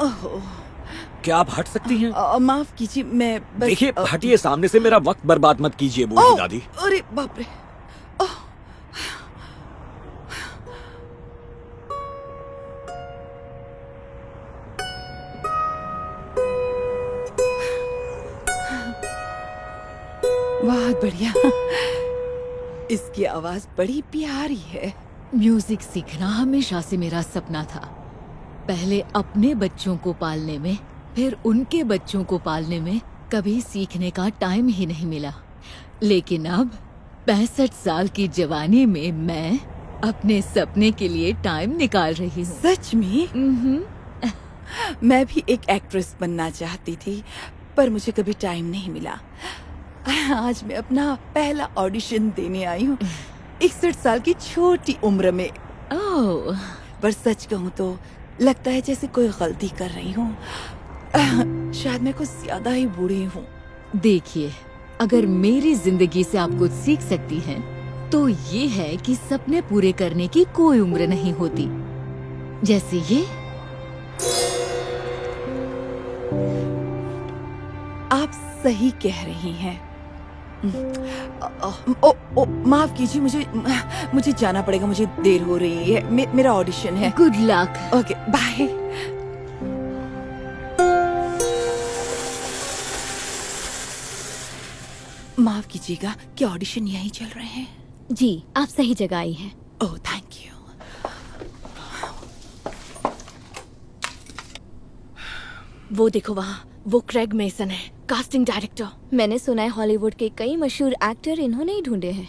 ओह, क्या आप हट सकती हैं? माफ कीजिए, मैं बस देखिए, हटिए सामने से, मेरा वक्त बर्बाद मत कीजिए बूढ़ी दादी। अरे बाप रे। ओह, बहुत बढ़िया। इसकी आवाज बड़ी प्यारी है। म्यूजिक सीखना हमेशा से मेरा सपना था। पहले अपने बच्चों को पालने में, फिर उनके बच्चों को पालने में कभी सीखने का टाइम ही नहीं मिला। लेकिन अब 65 साल की जवानी में मैं अपने सपने के लिए टाइम निकाल रही हूँ। सच में? मैं भी एक एक्ट्रेस बनना चाहती थी, पर मुझे कभी टाइम नहीं मिला। आज मैं अपना पहला ऑडिशन देने आई हूँ, 61 साल की छोटी उम्र में। ओह, पर सच कहूँ तो लगता है जैसे कोई गलती कर रही हूँ। शायद मैं कुछ ज्यादा ही बूढ़ी हूँ। देखिए, अगर मेरी जिंदगी से आप कुछ सीख सकती हैं, तो ये है कि सपने पूरे करने की कोई उम्र नहीं होती। जैसे ये। आप सही कह रही हैं। ओ, माफ कीजिए, मुझे जाना पड़ेगा, मुझे देर हो रही है। मेरा ऑडिशन है। Good luck. Okay, bye. माफ कीजिएगा, क्या ऑडिशन यहीं चल रहे हैं? जी, आप सही जगह आई हैं। ओह, थैंक यू। वो देखो वहाँ, वो क्रेग मेसन है, कास्टिंग डायरेक्टर। मैंने सुना है हॉलीवुड के कई मशहूर एक्टर इन्होंने ही ढूंढे हैं।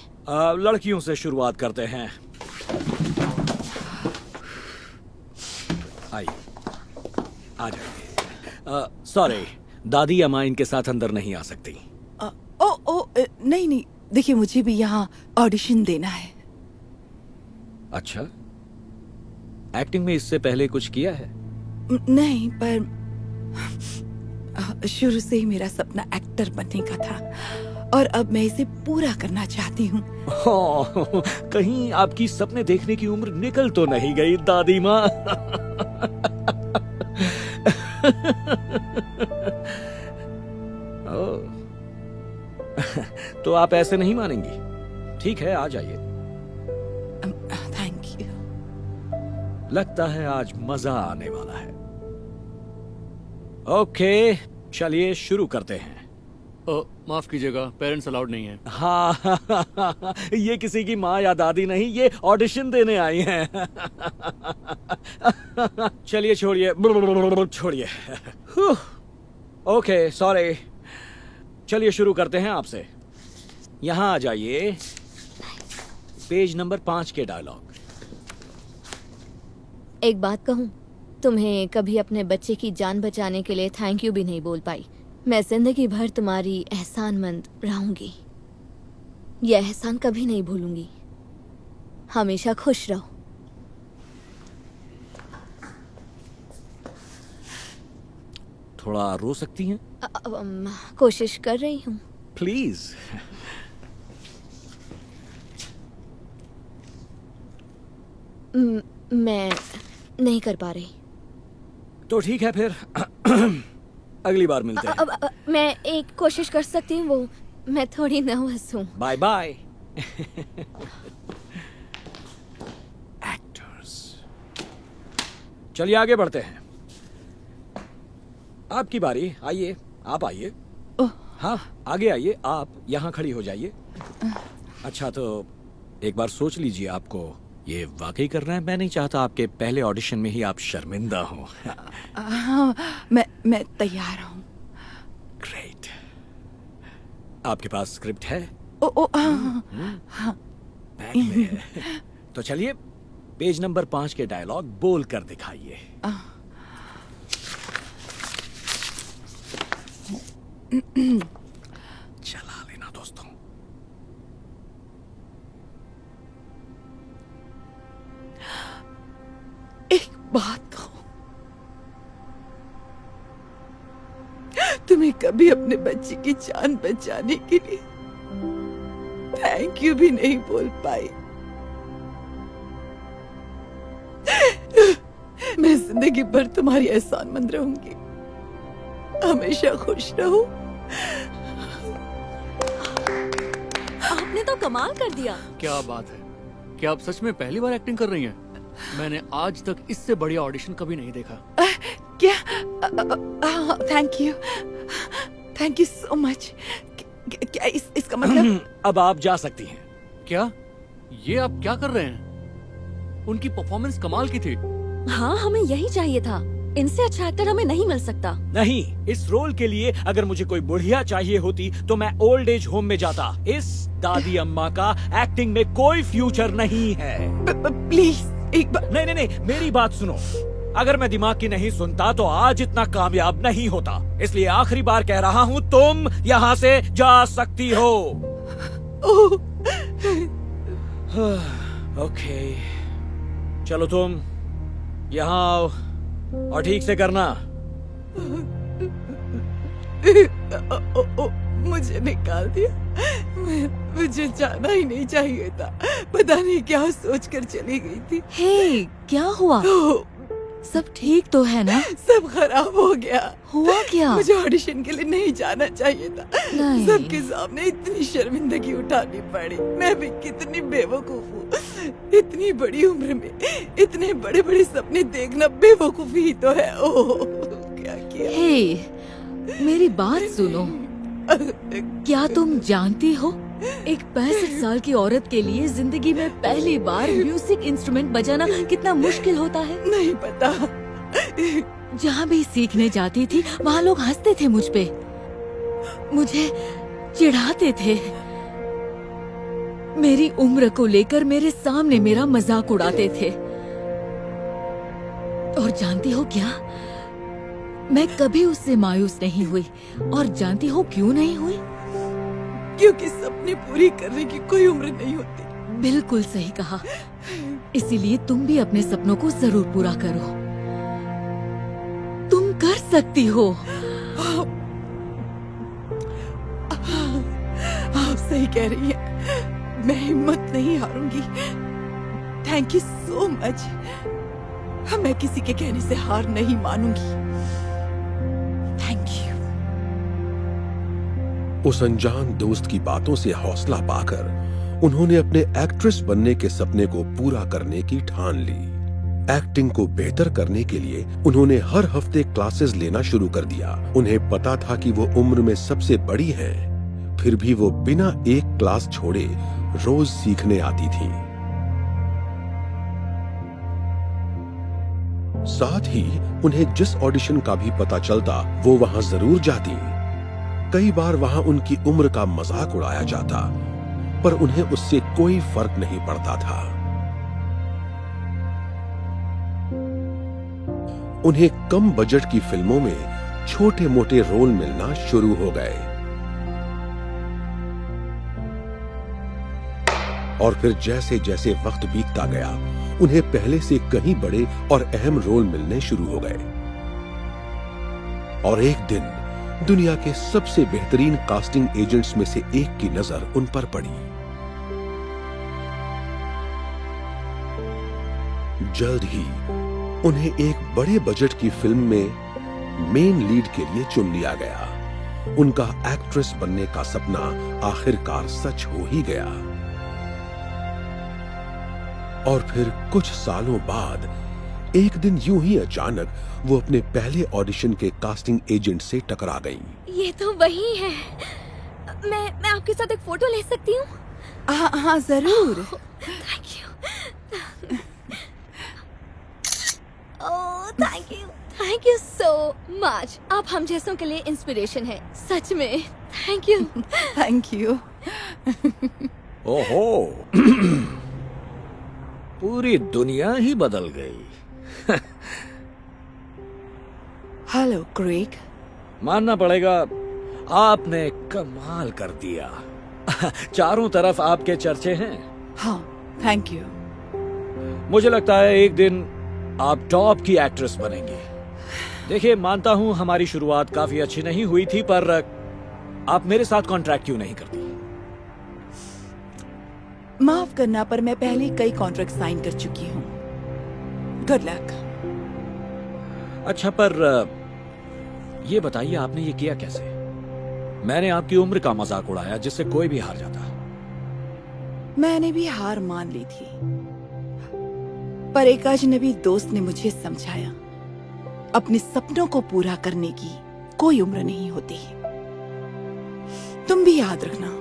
लड़कियों से शुरुआत करते हैं। आइए, आ जाइए। सॉरी, दादी अम्मा इनके साथ अंदर नहीं आ सकती। नहीं, देखिए, मुझे भी यहाँ ऑडिशन देना है। अच्छा, एक्टिंग में इससे पहले कुछ किया है? नहीं, पर शुरू से ही मेरा सपना एक्टर बनने का था, और अब मैं इसे पूरा करना चाहती हूँ। कहीं आपकी सपने देखने की उम्र निकल तो नहीं गई दादी माँ? तो आप ऐसे नहीं मानेंगी। ठीक है, आ जाइए। Thank you. लगता है आज मजा आने वाला है। ओके, चलिए शुरू करते हैं। माफ कीजिएगा, पेरेंट्स अलाउड नहीं है। हाँ, ये किसी की माँ या दादी नहीं, ये ऑडिशन देने आई हैं। चलिए छोड़िए। Okay, sorry. चलिए शुरू करते हैं आपसे। यहाँ आ जाइए। पेज नंबर 5 के डायलॉग। एक बात कहूँ, तुम्हें कभी अपने बच्चे की जान बचाने के लिए थैंक यू भी नहीं बोल पाई। मैं जिंदगी भर तुम्हारी एहसानमंद रहूंगी। यह एहसान कभी नहीं भूलूंगी। हमेशा खुश रहो। थोड़ा रो सकती हैं? कोशिश कर रही हूँ। प्लीज। मैं नहीं कर पा रही। तो ठीक है फिर। अगली बार मिलते हैं। मैं एक कोशिश कर सकती हूँ, वो मैं थोड़ी नर्वस हूँ। Bye bye. एक्टर्स, चलिए आगे बढ़ते हैं। आपकी बारी, आइए, आप आइए। हाँ, आगे आइए, आप यहाँ खड़ी हो जाइए। अच्छा, तो एक बार सोच लीजिए आपको ये वाकई करना है। मैं नहीं चाहता आपके पहले ऑडिशन में ही आप शर्मिंदा हो। हाँ, मैं तैयार हूँ। ग्रेट। आपके पास स्क्रिप्ट है? हाँ। बैग में है। तो चलिए, पेज नंबर 5 के डायलॉग बोल कर दिखाइए। चला लेना दोस्तों। एक बात कहूं, तुम्हें कभी अपने बच्चे की जान बचाने के लिए थैंक यू भी नहीं बोल पाई। मैं जिंदगी भर तुम्हारी एहसानमंद रहूंगी। हमेशा खुश रहो। आपने तो कमाल कर दिया। क्या बात है, क्या आप सच में पहली बार एक्टिंग कर रही हैं? मैंने आज तक इससे बढ़िया ऑडिशन कभी नहीं देखा। क्या? Thank you so much. क्या इसका मतलब? अब आप जा सकती हैं। क्या ये आप क्या कर रहे हैं? उनकी परफॉर्मेंस कमाल की थी। हाँ, हमें यही चाहिए था। इनसे अच्छा एक्टर हमें नहीं मिल सकता। नहीं, इस रोल के लिए अगर मुझे कोई बुढ़िया चाहिए होती तो मैं ओल्ड एज होम में जाता। इस दादी अम्मा का एक्टिंग में कोई फ्यूचर नहीं है। प्लीज एक बार। नहीं, मेरी बात सुनो। अगर मैं दिमाग की नहीं सुनता तो आज इतना कामयाब नहीं होता। इसलिए आखिरी बार कह रहा हूँ, तुम यहाँ से जा सकती हो। ओके, चलो तुम यहाँ आओ और ठीक से करना। मुझे निकाल दिया। मुझे जाना ही नहीं चाहिए था। पता नहीं क्या सोचकर चली गई थी। हे, क्या हुआ? सब ठीक तो है ना? सब खराब हो गया। हुआ क्या? मुझे ऑडिशन के लिए नहीं जाना चाहिए था। नहीं। सबके सामने इतनी शर्मिंदगी उठानी पड़ी। मैं भी कितनी बेवकूफ हूँ। इतनी बड़ी उम्र में इतने बड़े बड़े सपने देखना बेवकूफी ही तो है। ओह, क्या किया। हे, मेरी बात सुनो। क्या तुम जानती हो, एक 65 साल की औरत के लिए जिंदगी में पहली बार म्यूजिक इंस्ट्रूमेंट बजाना कितना मुश्किल होता है? नहीं पता। जहाँ भी सीखने जाती थी वहाँ लोग हंसते थे मुझ पे, मुझे चिढ़ाते थे। मेरी उम्र को लेकर मेरे सामने मेरा मजाक उड़ाते थे। और जानती हो क्या, मैं कभी उससे मायूस नहीं हुई। और जानती हो क्यों नहीं हुई? क्योंकि सपने पूरी करने की कोई उम्र नहीं होती। बिल्कुल सही कहा। इसीलिए तुम भी अपने सपनों को जरूर पूरा करो। तुम कर सकती हो। आप सही कह रही हैं। मैं हिम्मत नहीं हारूंगी। Thank you so much. मैं किसी के कहने से हार नहीं मानूंगी। Thank you. उस अनजान दोस्त की बातों से हौसला पाकर उन्होंने अपने एक्ट्रेस बनने के सपने को पूरा करने की ठान ली। एक्टिंग को बेहतर करने के लिए उन्होंने हर हफ्ते क्लासेस लेना शुरू कर दिया। उन्हें पता था कि वो उम्र में सबसे बड़ी हैं, फिर भी वो बिना एक क्लास छोड़े रोज सीखने आती थीं। साथ ही उन्हें जिस ऑडिशन का भी पता चलता वो वहां जरूर जाती। कई बार वहां उनकी उम्र का मजाक उड़ाया जाता, पर उन्हें उससे कोई फर्क नहीं पड़ता था। उन्हें कम बजट की फिल्मों में छोटे मोटे रोल मिलना शुरू हो गए और फिर जैसे जैसे वक्त बीतता गया उन्हें पहले से कहीं बड़े और अहम रोल मिलने शुरू हो गए। और एक दिन दुनिया के सबसे बेहतरीन कास्टिंग एजेंट्स में से एक की नजर उन पर पड़ी। जल्द ही उन्हें एक बड़े बजट की फिल्म में मेन लीड के लिए चुन लिया गया। उनका एक्ट्रेस बनने का सपना आखिरकार सच हो ही गया। और फिर कुछ सालों बाद एक दिन यूं ही अचानक वो अपने पहले ऑडिशन के कास्टिंग एजेंट से टकरा गईं। ये तो वही है। मैं आपके साथ एक फोटो ले सकती हूँ? हाँ जरूर। Thank you. Oh thank you so much. आप हम जैसों के लिए इंस्पिरेशन है, सच में। Thank you. Thank you. ओहो, पूरी दुनिया ही बदल गई। Hello Craig. मानना पड़ेगा, आपने कमाल कर दिया। चारों तरफ आपके चर्चे हैं। हाँ, थैंक यू। मुझे लगता है एक दिन आप टॉप की एक्ट्रेस बनेंगी। देखिए, मानता हूं हमारी शुरुआत काफी अच्छी नहीं हुई थी, पर आप मेरे साथ कॉन्ट्रैक्ट क्यों नहीं करती? माफ करना, पर मैं पहले कई कॉन्ट्रैक्ट साइन कर चुकी हूँ। Good luck. अच्छा, पर ये बताइए आपने ये किया कैसे? मैंने आपकी उम्र का मजाक उड़ाया जिससे कोई भी हार जाता। मैंने भी हार मान ली थी, पर एक अजनबी दोस्त ने मुझे समझाया, अपने सपनों को पूरा करने की कोई उम्र नहीं होती। तुम भी याद रखना।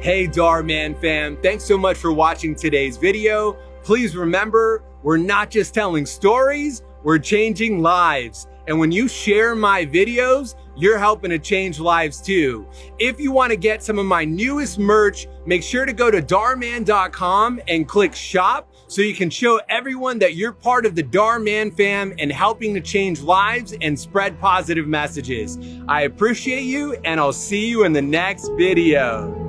Hey Darman fam, thanks so much for watching today's video. Please remember, we're not just telling stories, we're changing lives. And when you share my videos, you're helping to change lives too. If you want to get some of my newest merch, make sure to go to darman.com and click shop so you can show everyone that you're part of the Darman fam and helping to change lives and spread positive messages. I appreciate you and I'll see you in the next video.